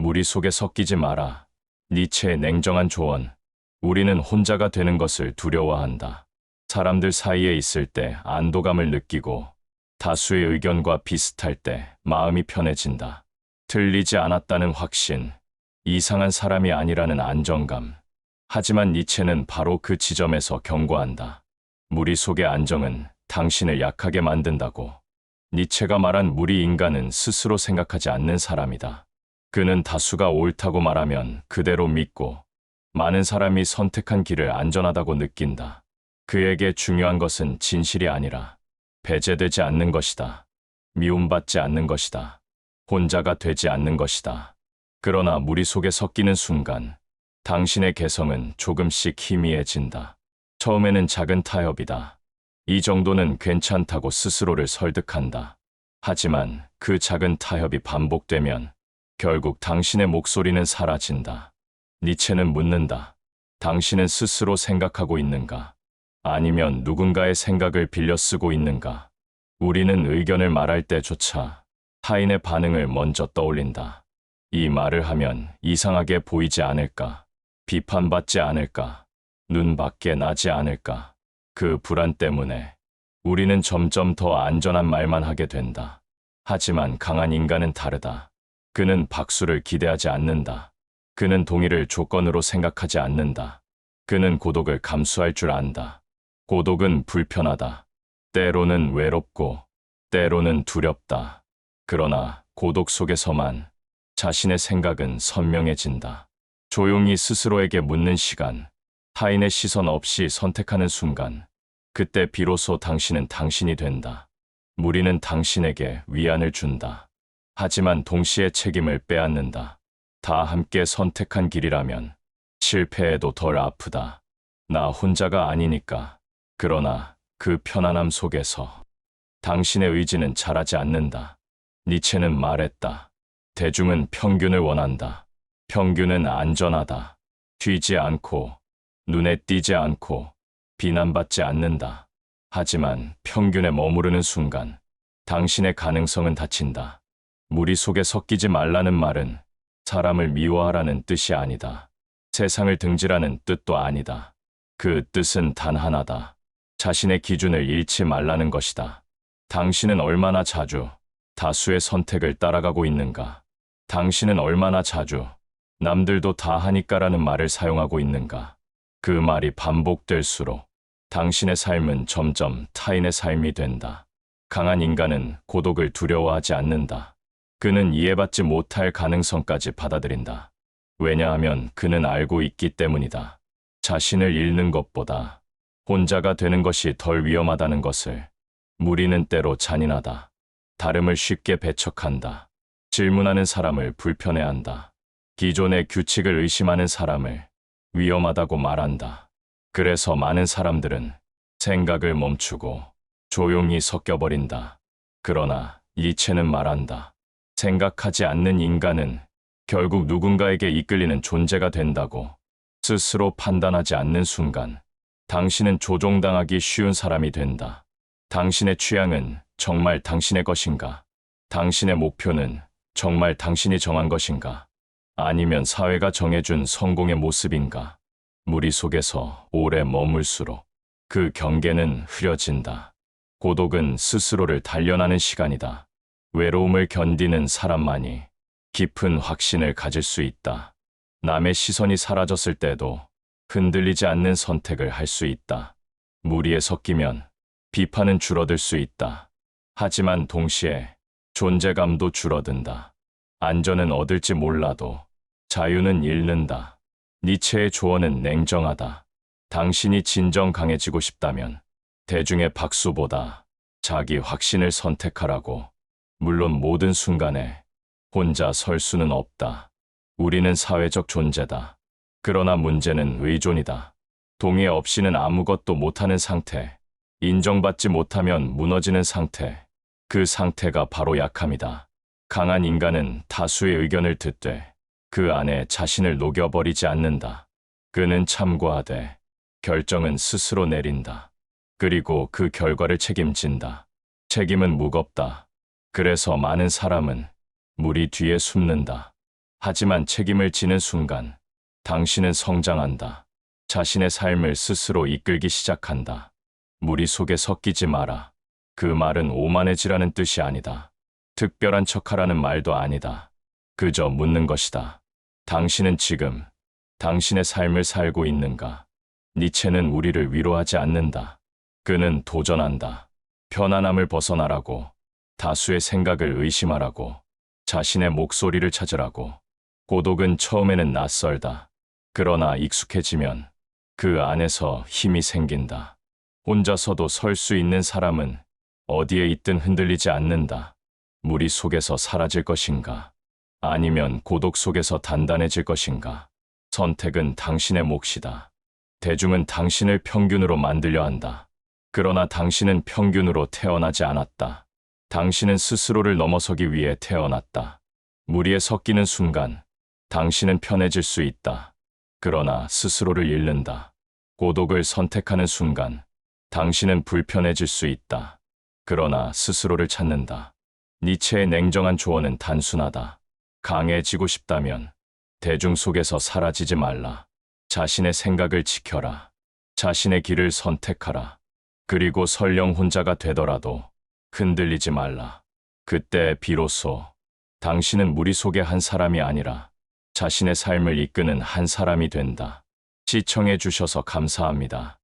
무리 속에 섞이지 마라. 니체의 냉정한 조언. 우리는 혼자가 되는 것을 두려워한다. 사람들 사이에 있을 때 안도감을 느끼고 다수의 의견과 비슷할 때 마음이 편해진다. 틀리지 않았다는 확신, 이상한 사람이 아니라는 안정감. 하지만 니체는 바로 그 지점에서 경고한다. 무리 속의 안정은 당신을 약하게 만든다고. 니체가 말한 무리 인간은 스스로 생각하지 않는 사람이다. 그는 다수가 옳다고 말하면 그대로 믿고 많은 사람이 선택한 길을 안전하다고 느낀다. 그에게 중요한 것은 진실이 아니라 배제되지 않는 것이다. 미움받지 않는 것이다. 혼자가 되지 않는 것이다. 그러나 무리 속에 섞이는 순간 당신의 개성은 조금씩 희미해진다. 처음에는 작은 타협이다. 이 정도는 괜찮다고 스스로를 설득한다. 하지만 그 작은 타협이 반복되면 결국 당신의 목소리는 사라진다. 니체는 묻는다. 당신은 스스로 생각하고 있는가? 아니면 누군가의 생각을 빌려 쓰고 있는가? 우리는 의견을 말할 때조차 타인의 반응을 먼저 떠올린다. 이 말을 하면 이상하게 보이지 않을까? 비판받지 않을까? 눈 밖에 나지 않을까? 그 불안 때문에 우리는 점점 더 안전한 말만 하게 된다. 하지만 강한 인간은 다르다. 그는 박수를 기대하지 않는다. 그는 동의를 조건으로 생각하지 않는다. 그는 고독을 감수할 줄 안다. 고독은 불편하다. 때로는 외롭고, 때로는 두렵다. 그러나 고독 속에서만 자신의 생각은 선명해진다. 조용히 스스로에게 묻는 시간, 타인의 시선 없이 선택하는 순간, 그때 비로소 당신은 당신이 된다. 무리는 당신에게 위안을 준다. 하지만 동시에 책임을 빼앗는다. 다 함께 선택한 길이라면 실패해도 덜 아프다. 나 혼자가 아니니까. 그러나 그 편안함 속에서 당신의 의지는 자라지 않는다. 니체는 말했다. 대중은 평균을 원한다. 평균은 안전하다. 튀지 않고, 눈에 띄지 않고, 비난받지 않는다. 하지만 평균에 머무르는 순간 당신의 가능성은 닫힌다. 무리 속에 섞이지 말라는 말은 사람을 미워하라는 뜻이 아니다. 세상을 등지라는 뜻도 아니다. 그 뜻은 단 하나다. 자신의 기준을 잃지 말라는 것이다. 당신은 얼마나 자주 다수의 선택을 따라가고 있는가? 당신은 얼마나 자주 남들도 다 하니까라는 말을 사용하고 있는가? 그 말이 반복될수록 당신의 삶은 점점 타인의 삶이 된다. 강한 인간은 고독을 두려워하지 않는다. 그는 이해받지 못할 가능성까지 받아들인다. 왜냐하면 그는 알고 있기 때문이다. 자신을 잃는 것보다 혼자가 되는 것이 덜 위험하다는 것을. 무리는 때로 잔인하다. 다름을 쉽게 배척한다. 질문하는 사람을 불편해한다. 기존의 규칙을 의심하는 사람을 위험하다고 말한다. 그래서 많은 사람들은 생각을 멈추고 조용히 섞여버린다. 그러나 니체는 말한다. 생각하지 않는 인간은 결국 누군가에게 이끌리는 존재가 된다고. 스스로 판단하지 않는 순간 당신은 조종당하기 쉬운 사람이 된다. 당신의 취향은 정말 당신의 것인가? 당신의 목표는 정말 당신이 정한 것인가? 아니면 사회가 정해준 성공의 모습인가? 무리 속에서 오래 머물수록 그 경계는 흐려진다. 고독은 스스로를 단련하는 시간이다. 외로움을 견디는 사람만이 깊은 확신을 가질 수 있다. 남의 시선이 사라졌을 때도 흔들리지 않는 선택을 할 수 있다. 무리에 섞이면 비판은 줄어들 수 있다. 하지만 동시에 존재감도 줄어든다. 안전은 얻을지 몰라도 자유는 잃는다. 니체의 조언은 냉정하다. 당신이 진정 강해지고 싶다면 대중의 박수보다 자기 확신을 선택하라고. 물론 모든 순간에 혼자 설 수는 없다. 우리는 사회적 존재다. 그러나 문제는 의존이다. 동의 없이는 아무것도 못하는 상태. 인정받지 못하면 무너지는 상태. 그 상태가 바로 약함이다. 강한 인간은 다수의 의견을 듣되 그 안에 자신을 녹여버리지 않는다. 그는 참고하되 결정은 스스로 내린다. 그리고 그 결과를 책임진다. 책임은 무겁다. 그래서 많은 사람은 무리 뒤에 숨는다. 하지만 책임을 지는 순간 당신은 성장한다. 자신의 삶을 스스로 이끌기 시작한다. 무리 속에 섞이지 마라. 그 말은 오만해지라는 뜻이 아니다. 특별한 척하라는 말도 아니다. 그저 묻는 것이다. 당신은 지금 당신의 삶을 살고 있는가? 니체는 우리를 위로하지 않는다. 그는 도전한다. 편안함을 벗어나라고, 다수의 생각을 의심하라고, 자신의 목소리를 찾으라고. 고독은 처음에는 낯설다. 그러나 익숙해지면 그 안에서 힘이 생긴다. 혼자서도 설 수 있는 사람은 어디에 있든 흔들리지 않는다. 무리 속에서 사라질 것인가? 아니면 고독 속에서 단단해질 것인가? 선택은 당신의 몫이다. 대중은 당신을 평균으로 만들려 한다. 그러나 당신은 평균으로 태어나지 않았다. 당신은 스스로를 넘어서기 위해 태어났다. 무리에 섞이는 순간 당신은 편해질 수 있다. 그러나 스스로를 잃는다. 고독을 선택하는 순간 당신은 불편해질 수 있다. 그러나 스스로를 찾는다. 니체의 냉정한 조언은 단순하다. 강해지고 싶다면 대중 속에서 사라지지 말라. 자신의 생각을 지켜라. 자신의 길을 선택하라. 그리고 설령 혼자가 되더라도 흔들리지 말라. 그때 비로소 당신은 무리 속의 한 사람이 아니라 자신의 삶을 이끄는 한 사람이 된다. 시청해 주셔서 감사합니다.